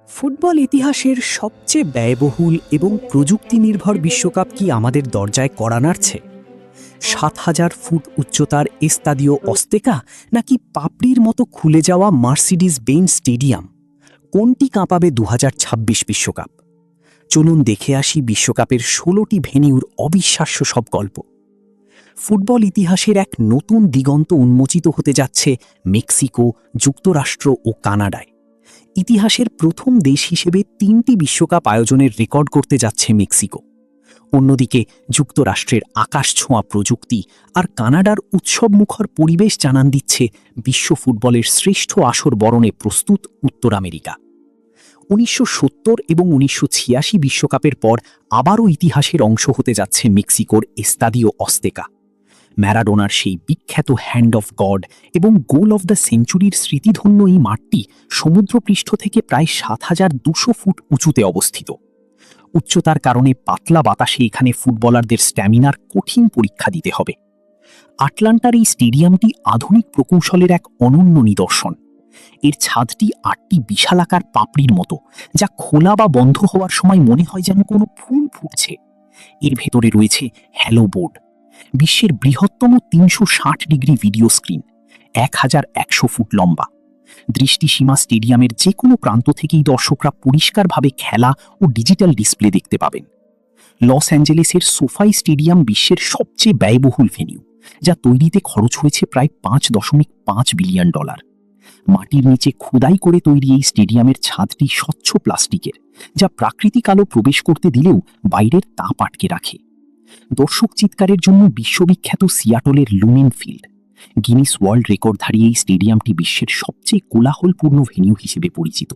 Football ইতিহাসের সবচেয়ে ব্যয়বহুল এবং প্রযুক্তি নির্ভর বিশ্বকাপ কি আমাদের দরজায় কড়া নাড়ছে? ৭,০০০ ফুট উচ্চতার এস্তাদিও অস্তেকা নাকি পাপড়ির মতো খুলে যাওয়া মার্সিডিজ বেঞ্জ স্টেডিয়াম? কোনটি কাঁপাবে ২০২৬ বিশ্বকাপ? চলুন দেখে আসি বিশ্বকাপের ১৬টি ভেন্যুর অবিশ্বাস্য সব গল্প। ফুটবল ইতিহাসের এক নতুন দিগন্ত উন্মোচিত হতে যাচ্ছে মেক্সিকো, যুক্তরাষ্ট্র ও কানাডায়। ইতিহাসের প্রথম দেশ হিসেবে ৩টি বিশ্বকাপ আয়োজনের রেকর্ড করতে যাচ্ছে মেক্সিকো। অন্যদিকে যুক্তরাষ্ট্রের আকাশছোঁয়া প্রযুক্তি আর কানাডার উৎসবমুখর পরিবেশ জানান দিচ্ছে বিশ্ব ফুটবলের শ্রেষ্ঠ আসর বরণে প্রস্তুত উত্তর আমেরিকা। ১৯৭০ এবং ১৯৮৬ বিশ্বকাপের পর আবারও ইতিহাসের অংশ হতে যাচ্ছে মেক্সিকোর এস্তাদিও অস্তেকা। ম্যারাডোনার সেই বিখ্যাত হ্যান্ড অফ গড এবং গোল অফ দ্য সেঞ্চুরির স্মৃতিধন্য এই মাঠটি সমুদ্রপৃষ্ঠ থেকে প্রায় ৭,২০০ ফুট উঁচুতে অবস্থিত। উচ্চতার কারণে পাতলা বাতাসে এখানে ফুটবলারদের স্ট্যামিনার কঠিন পরীক্ষা দিতে হবে। আটলান্টার এই স্টেডিয়ামটি আধুনিক প্রকৌশলের এক অনন্য নিদর্শন। এর ছাদটি ৮টি বিশালাকার পাপড়ির মতো, যা খোলা বা বন্ধ হওয়ার সময় মনে হয় যেন কোনো ফুল ফুটছে। এর ভেতরে রয়েছে হ্যালো বোর্ড, বিশ্বের বৃহত্তম ৩৬০ ডিগ্রি ভিডিও স্ক্রিন, ১,১০০ ফুট লম্বা। দৃষ্টিসীমা স্টেডিয়ামের যে কোনো প্রান্ত থেকেই দর্শকরা পরিষ্কারভাবে খেলা ও ডিজিটাল ডিসপ্লে দেখতে পাবেন। লস অ্যাঞ্জেলেসের সোফাই স্টেডিয়াম বিশ্বের সবচেয়ে ব্যয়বহুল ভেন্যু, যা তৈরিতে খরচ হয়েছে প্রায় $৫.৫ বিলিয়ন। মাটির নিচে খোদাই করে তৈরি এই স্টেডিয়ামের ছাদটি স্বচ্ছ প্লাস্টিকের, যা প্রাকৃতিক আলো প্রবেশ করতে দিলেও বাইরের তাপ আটকে রাখে। দর্শক চিৎকারের জন্য বিশ্ববিখ্যাত সিয়াটলের লুমেন ফিল্ড, গিনিস ওয়ার্ল্ড রেকর্ডধারী এই স্টেডিয়ামটি বিশ্বের সবচেয়ে কোলাহলপূর্ণ ভেন্যু হিসেবে পরিচিত।